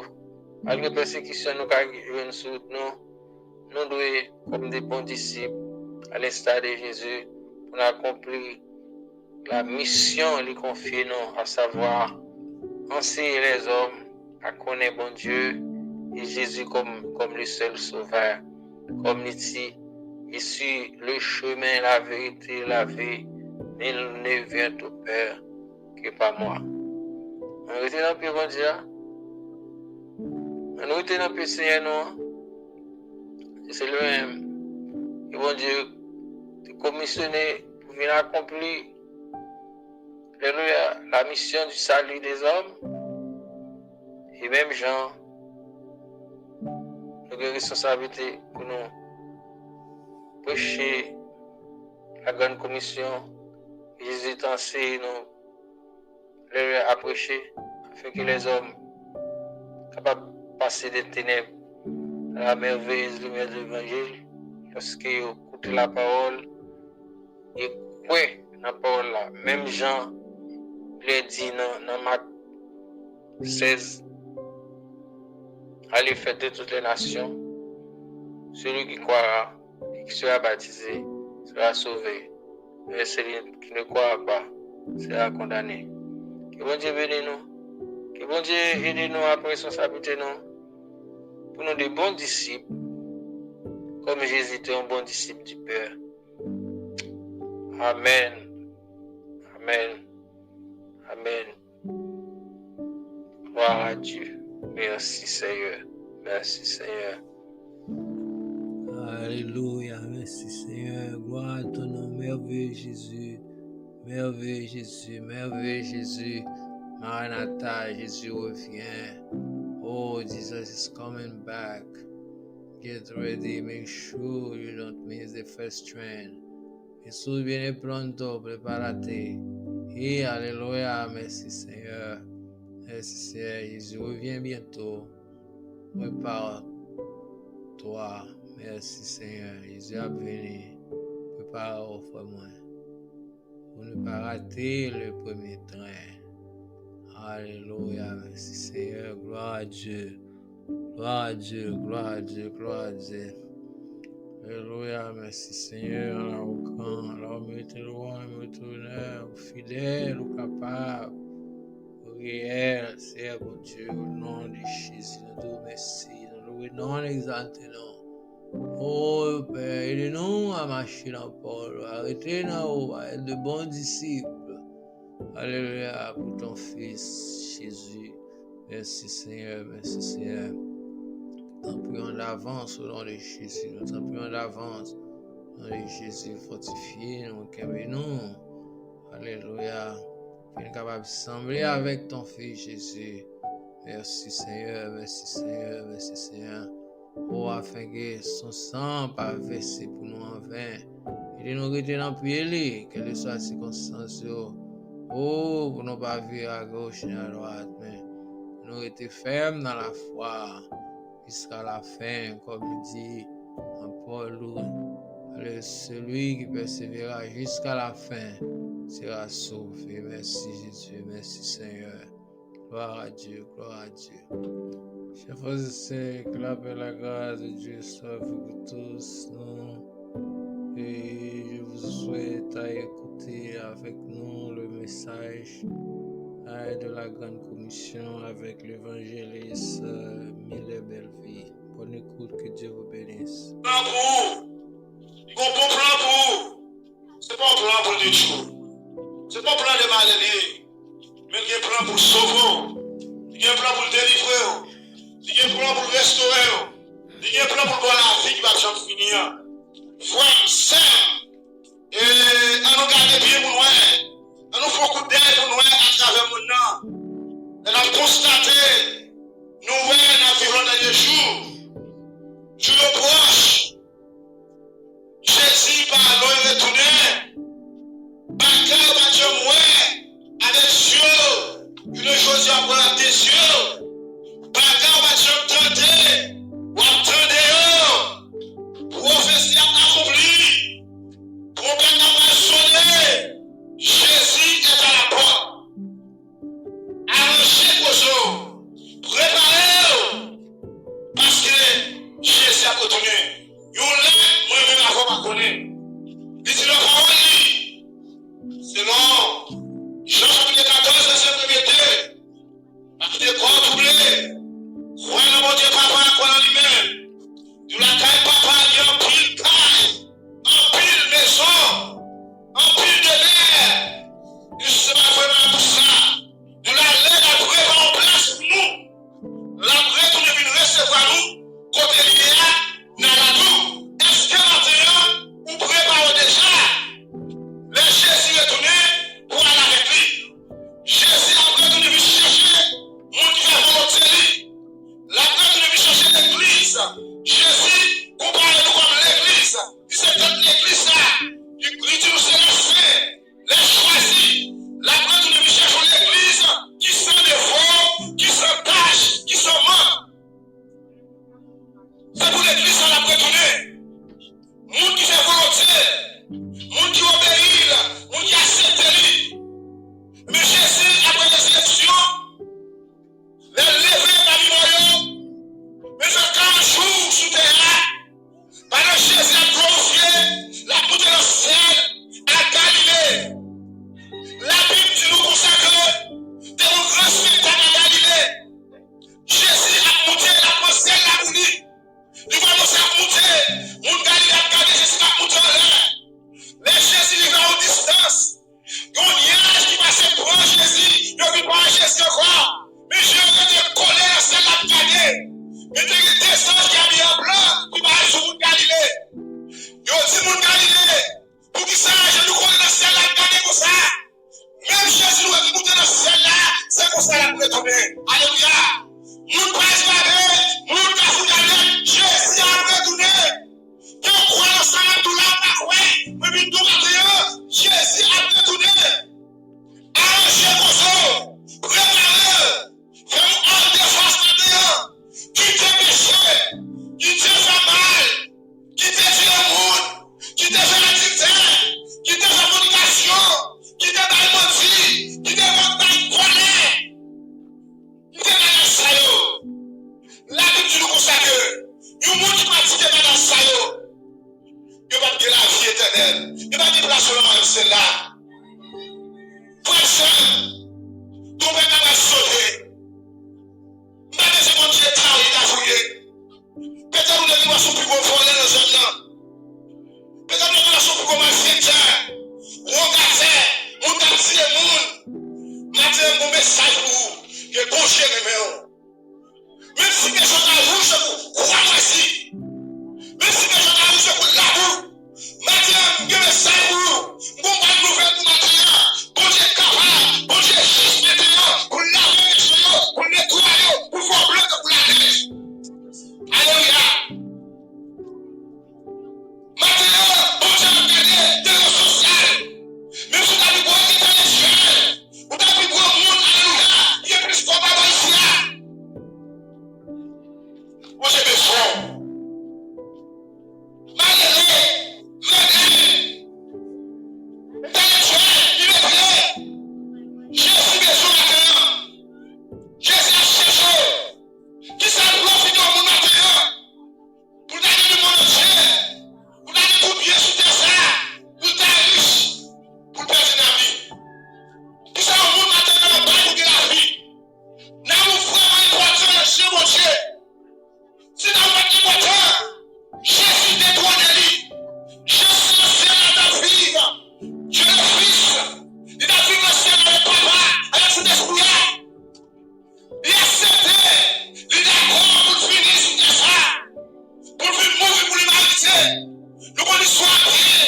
malgré les persécutions nous avons sur nous devons, comme des bons disciples, à l'instar de Jésus, pour accomplir la mission lui confie nous, à savoir enseigner les hommes à connaître bon Dieu et Jésus comme le seul sauveur. Comme il dit, je suis le chemin, la vérité, la vie. Nul ne vient au Père que par moi. On était dans le Père bon Dieu. On était dans le Père Seigneur nous. C'est lui-même. Et bon Dieu, te commissionné pour venir accomplir la mission du salut des hommes. Et même Jean, nous avons une responsabilité pour nous prêcher la grande commission. Jésus t'enseigne nous à prêcher afin que les hommes capable de passer des ténèbres à la merveilleuse lumière de l'évangile, parce qu'ils écoutent la parole et croient dans la parole là. Même Jean l'a dit dans Matthieu 16, allez faire de toutes les nations. Celui qui croira et qui sera baptisé sera sauvé. Mais celui qui ne croira pas sera condamné. Que bon Dieu bénisse nous. Que bon Dieu aide nous à prendre responsabilité nous. Pour nous des bons disciples. Comme Jésus était un bon disciple du Père. Amen. Amen. Amen. Gloire à Dieu. Merci Seigneur. Merci Seigneur. Alléluia. Merci Seigneur. Gloire à ton nom. Merveilleux Jésus. Merveilleux Jésus. Merveilleux Jésus. Maranatha, Jésus revient. Oh, Jesus is coming back. Get ready. Make sure you don't miss the first train. Jesús viene pronto. Prepárate. Et alléluia. Merci Seigneur. Merci Seigneur. Jésus revient bientôt. Prépare-toi. Merci Seigneur. Jésus a venu. Prépare au frère moi. Pour ne pas rater le premier train. Alléluia. Merci Seigneur. Gloire à Dieu. Gloire à Dieu. Gloire à Dieu. Gloire à Dieu. Alléluia. Merci Seigneur. Alors, grand. Alors, mettez loin, mettez l'honneur. Fidèle ou capable. Réel. Seigneur bon Dieu. Au nom de Jésus. Nous te remercions. Nous louons exalté non. Oh Père, aidez-nous à marcher dans Paul, arrêtez-nous à être de bons disciples. Alléluia pour ton Fils Jésus. Merci Seigneur, merci Seigneur. Nous t'en prions d'avance au nom de Jésus. Nous t'en prions d'avance au nom de Jésus. Fortifie nous, nous. Alléluia. Pour être capable de sembler avec ton Fils Jésus. Merci Seigneur, merci Seigneur, merci Seigneur. Oh, afin que son sang pas versé pour nous en vain. Et nous rester dans le pied, quelles que soient les circonstances. Oh, pour ne pas vivre à gauche ni à droite, mais nous rester fermes dans la foi jusqu'à la fin, comme il dit en Paul. Celui qui persévérera jusqu'à la fin sera sauvé. Merci Jésus, merci Seigneur. Gloire à Dieu, gloire à Dieu. Chers frères et sœurs, que la paix et la grâce de Dieu soient avec vous tous. Et je vous souhaite à écouter avec nous le message de la Grande Commission avec l'évangéliste Miller Belleville. Bonne écoute, que Dieu vous bénisse. Plan pour vous. Il y a un bon plan pour vous. Ce n'est pas un plan pour le détruire. Ce n'est pas un plan de malheur. Mais il y a un plan pour sauver. Il y a un plan pour le délivrer. Il y a un plan pour le restaurer. Il y a un plan pour voir la vie qui va jamais finir. Frère, sœur, et à nous garder bien pour nous. À nous faire coup d'aide pour nous à travers mon nom. Et à nous constater, nous voyons dans vivre dans les jours. Jours proches. Jésus par nous retourner. Par cœur, par Dieu, moi, avec Dieu, une chose à voir des yeux. Par va Dieu tenter, ou attendez, prophétie accomplie, problème va sonner, Jésus est à la porte. Arrangez vos jours, préparez-vous, parce que Jésus a retourné. que bon Dieu même. Même si que j'en ai rouge, crois-moi ici. Même si que j'en ai rouge pour l'amour, maintenant, je me sens pour vous. Bon, pas de nouvelles pour maintenant. Bon Dieu est capable, bon Dieu est juste maintenant pour laver les choses, pour nettoyer, pour faire blanc pour la neige. Alléluia. Maintenant, bon Dieu a gagné des ressources sociales. Même si on a vu quoi qui est intellectuel, on a vu quoi au monde, alléluia, il y a plus qu'on va voir ici là. Moi j'ai besoin. Malgré, regret, intellectuel, il est vrai. J'ai aussi besoin maintenant. J'ai essayé de chercher. Qui ça profite au monde maintenant? Pour d'aller du monde entier. Pour d'aller tout bien sur tes ça. Pour d'aller riche. Pour perdre la vie. Qui ça au monde maintenant pas pour la vie? N'a vous vraiment important chez mon Dieu. Si dans votre important, Jésus détrône lui. Jésus le Seigneur dans vivre. Dieu le Fils. Il a vu le Seigneur le Papa avec son esprit. Il a accepté. Il est d'accord pour finir sur ça. Pour finir mourir pour l'humanité. Nous connaissons l'histoire prier.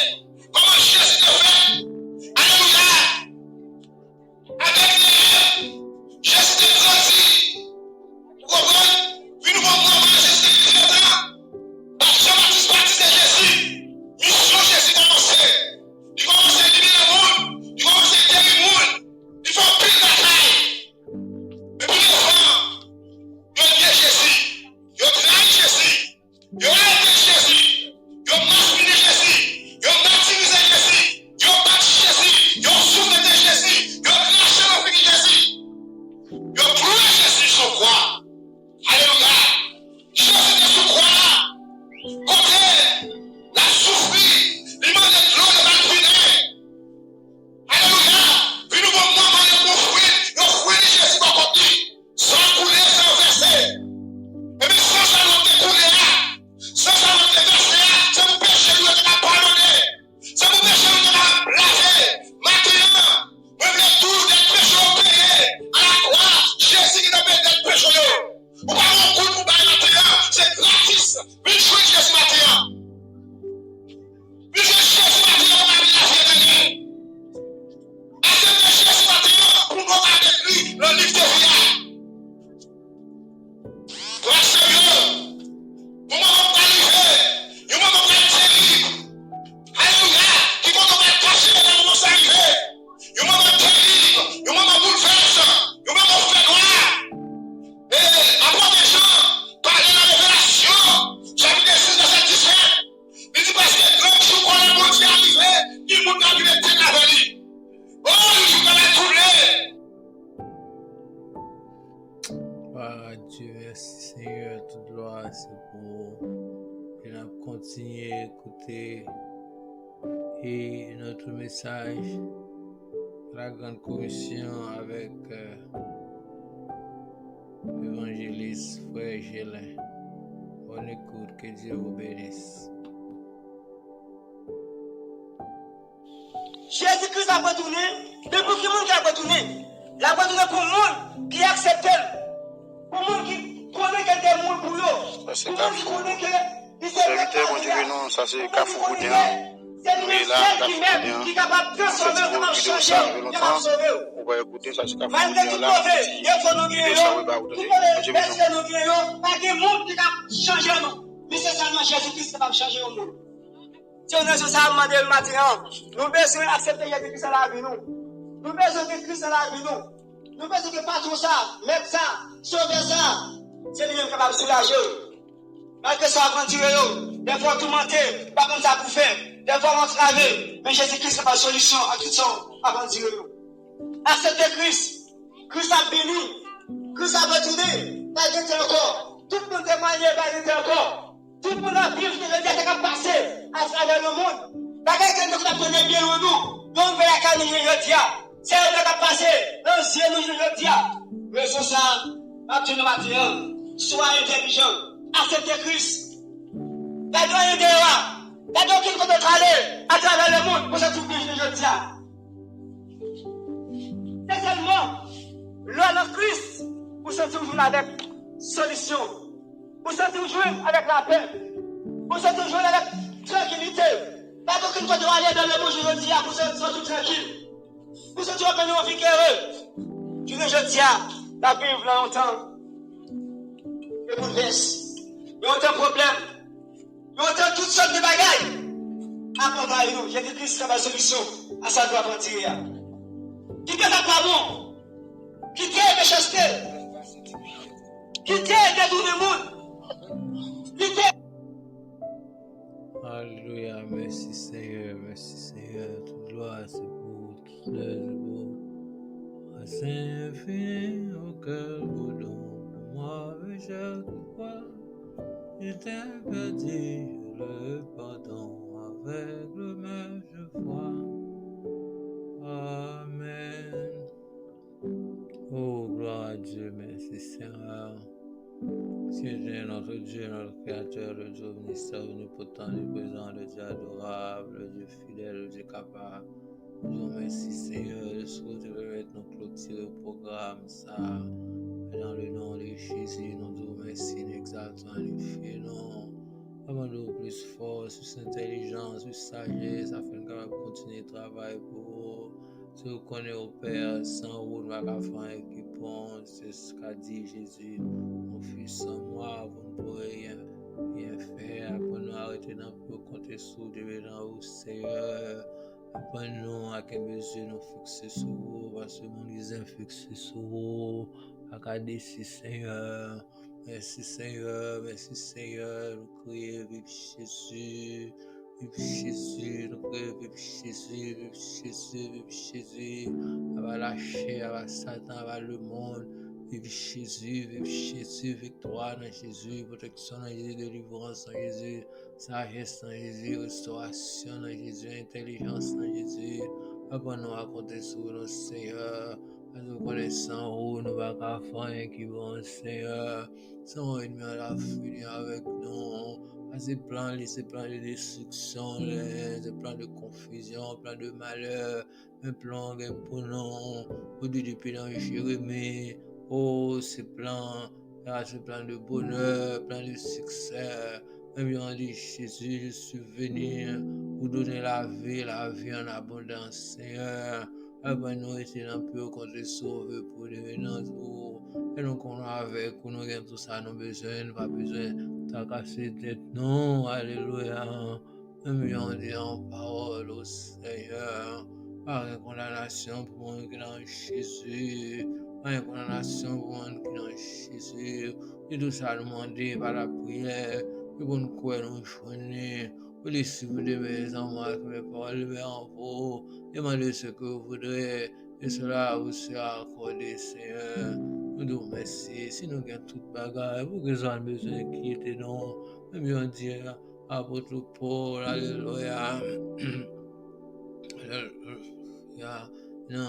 Comment Jésus le fait. Alléluia. Avec les Jésus te grandit. Vous comprenez? Puis nous comprenons Jésus est créateur. Jean-Baptiste baptisé Jésus. Mission Jésus commencé. Il commence à éliminer le monde. Il commence à guérir le monde. Il faut pile de bataille. Mais puis les gens, ils ont nié Jésus. Ils ont trahi Jésus. Ils ont arrêté Jésus. Ils ont masculé Jésus. Ils ont martyrisé Jésus. Ils ont battu Jésus. Ils ont soufflé de Jésus. Ils ont craché le fils de Jésus. Ils ont cloué Jésus sur croix. Alléluia. Jésus était sous croix là. Côté, la souffrir, il m'a dit l'eau de la cuisine. Alléluia. Puis nous avons demandé pour fruit de Jésus va compter. Sans couler, sans verser. Et puis sans ça, nous avons coulé là. Sans ça, nous avons versé là. C'est pour pécher, nous avons pardonné. C'est pour pécher, nous avons lavé. Maintenant, nous voulons tout des péchés opérés. À la croix, Jésus qui n'a pas des péchés. Ou pas mon coup pour bailler maintenant, c'est gratis. Puis jouer Jésus maintenant. Puis jouer Jésus maintenant pour la vie éternelle. Acceptez Jésus maintenant pour nous avec lui le livre de vie. Grâce à Dieu, vous m'avez pas livré, vous m'avez pas terrible. Alléluia, qui vont nous cacher dans nos arrivées. Vous m'avez terrible, vous m'avez bouleversé, vous m'avez fait noir. Et après des gens, parler de la révélation, chapitre 6, verset 17, il dit parce que l'autre jour qu'on a mon Dieu arrivé, il m'a arrivé de la vie. Oh, le jour qu'on a troublé. Ah, Dieu, merci Seigneur, toute gloire, c'est pour qu'il a continué à écouter et notre message, la grande commission avec l'évangéliste Frère Gélin. On écoute, que Dieu vous bénisse. Jésus-Christ a retourné, mais pour qui monde qui a retourné? Il a retourné pour le monde qui accepte, pour le monde qui connaît qu'il y a des monde pour eux, pour le monde qui connaît qu'il s'est ça c'est Kafou Boudin. c'est le ministère qui même qui est capable de transformer, comment changer, comment sauver. On va écouter ça c'est Kafou Malgré tout Boudin mauvais, là. il faut nous guérir, tout le personne nous guérir, pas de monde qui a changé nous. Mais c'est seulement Jésus-Christ qui va changer le monde. Si on est sur ça, on demande le matin, nous besoin d'accepter Jésus-Christ dans la vie nous. Nous besoin de Christ dans la vie nous. Nous besoin de pas tout ça, mettre ça, sauver ça. C'est lui-même capable de soulager. Malgré ça, on continue, des fois tout mentir, pas comme ça pour faire. Des fois on travaille, mais Jésus-Christ n'est pas solution à tout ça, avant de dire. Acceptez Christ. Christ a béni. Christ a retourné. Pas de encore. Tout le monde témoigne, pas de encore. Tout le monde a vécu le bien qui a passé à travers le monde. Pas quelqu'un qui a connu bien en nous. Nous, on veut la canne, je dis. C'est un qui a passé. Dans ciel, nous, je dis. Mais c'est ça, absolument matin. Soyez intelligents. Acceptez Christ. T'as droit de là. T'as droit qu'il faut aller à travers le monde pour se trouver, je dis. C'est seulement l'homme de Christ sentir jouer avec solution. Pour sentir jouer avec la paix. Pour sentir jouer avec tranquillité. Pas aucune fois de aller dans le monde, je dis, pour sentir tranquille. Pour sentir que nous vivons heureux. Je dis, la vie vient longtemps. Et bouleverse. Il y a autant de problèmes. Il y a autant toutes sortes de bagailles. Accompagne nous. Jésus-Christ c'est la solution à sa gloire entière. Qui fait ça pas bon? Qui t'aide de chasteté? Qui t'aide de tout le monde? Qui t'aide? Alléluia, merci Seigneur, toute gloire c'est pour, tout c'est pour. Saint infini au cœur boulot, pour moi, je crois, j'étais perdu, le pardon avec le même je vois. Amen. Oh, gloire à Dieu, merci Seigneur. Dieu, notre Dieu, notre Créateur, le Dieu omniscient, omnipotent, omniprésent, le Dieu adorable, le Dieu fidèle, le Dieu capable. Nous merci Seigneur de ce que tu veux mettre nous clôturer au programme, ça. Dans le nom de Jésus, nous disons merci, nous exaltons, nous fions. Amène-nous plus force, plus intelligence, plus sagesse, afin qu'on puisse continuer le travail pour vous. Si vous connaissez au Père, sans vous, nous ne pouvons pas faire un équipement, c'est ce qu'a dit Jésus. Mon fils, sans moi, vous ne pourrez rien faire. Apprenez-nous à arrêter dans le compter sur Dieu, dans vous, Seigneur. Apprenez-nous à quelle mesure nous fixer sur vous, parce que nous disons fixer sur vous. Regardez si Seigneur. Merci Seigneur, nous crions, vive Jésus. Vive Jésus, nous prions, vive Jésus, vive Jésus, vive Jésus. Elle va lâcher, elle va Satan, elle va le monde. Vive Jésus, victoire dans Jésus, protection dans Jésus, délivrance dans Jésus, sagesse dans Jésus, restauration dans Jésus, intelligence dans Jésus. Apprenons à compter sur nos Seigneur. Parce que connaissant où nous va pas faire qui vont Seigneur. Sans ennemi à la fuite avec nous. Ces plans de destruction, ces plans de confusion, plans de malheur, un plan pour nous, au Dieu depuis dans Jérémie, oh, ces plans de bonheur, plans de succès, même on dit Jésus, je suis venu pour donner la vie en abondance, Seigneur. Nous étions dans le pur contre sauver pour devenir tout. Et nous qu'on a avec, nous avons tout ça, nous besoin, nous pas besoin de casser tête, non, alléluia. Même on dit en parole au Seigneur, pas de condamnation pour nous qui dans Jésus, pas de condamnation pour nous qui dans Jésus. Et tout ça demandé par la prière, et pour nous croire nous joindre. Vous laissez vous de mes amours, mes paroles en vous. Demandez ce que vous voudrez, et cela vous sera accordé, Seigneur. Nous nous merci. Si nous avons toute bagarre, vous que vous avez besoin de quitter nous. Même bien dire, apôtre Paul, alléluia. Alléluia. Non.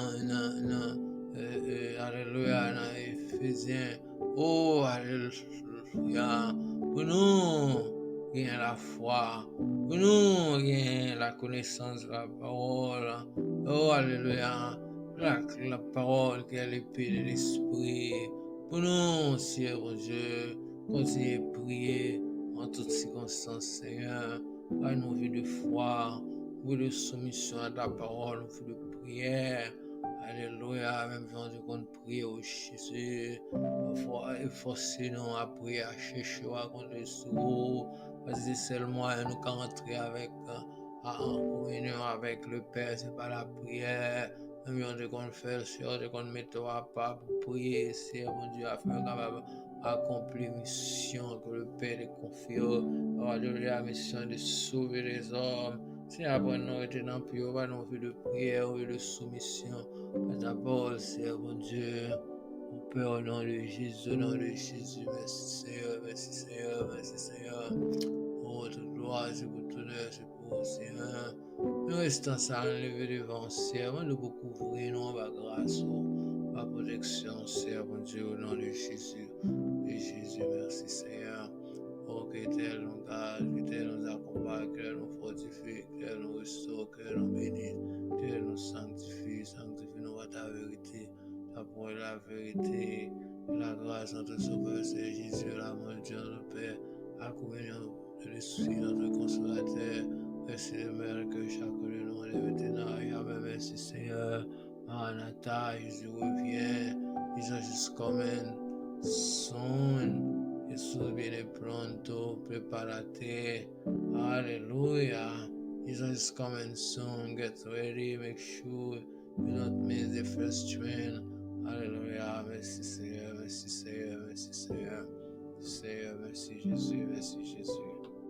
Alléluia, dans Éphésiens. Oh, alléluia. Pour nous. Gain la foi, pour nous gain la connaissance de la parole. Oh, alléluia, la parole qui est l'épée de l'esprit. Pour nous, Seigneur mon Dieu, continuez à prier en toutes circonstances, Seigneur. À nos vies de foi, vie de soumission à ta parole, vie de prière. Alléluia, même si on prie au Jésus, forcez-nous à prier, à chercher, à compter sur vous. Parce que c'est le moyen nous rentrer en communion avec le Père, c'est pas la prière. Même si on fait le qu'on met à part pour prier, c'est mon Dieu, afin qu'on accomplir la mission que le Père est confié. Alléluia, la mission de sauver les hommes. Si après nous étions dans le pire, nous fait de prière et de soumission. D'abord, c'est mon Dieu. Au Père, au nom de Jésus, merci Seigneur. Oh, toute gloire, c'est pour tout l'heure, c'est pour Seigneur. Nous restons ça enlever devant Seigneur, nous beaucoup couvrir, nous, par grâce, par protection, Seigneur, mon Dieu, au nom de Jésus. Merci Seigneur. Oh, que tel nous garde, que tel nous accompagne, que nous fortifie, que nous restaure, que nous bénisse, que nous sanctifie nous à ta vérité. d'après la vérité, la grâce notre Sauveur, c'est Jésus, l'amour de Dieu, notre Père, la communion de l'Esprit, notre Consolateur. Merci le Père que chacun de nous est maintenant et jamais. Merci Seigneur. Maranatha, Jésus revient. Jesus is coming soon. Jesús viene pronto. Prepárate. Hallelujah. Jesus is coming soon. Get ready. Make sure you don't miss the first train. Hallelujah. Merci Seigneur. Merci Seigneur. Merci Seigneur. Seigneur, merci Jésus. Merci Jésus.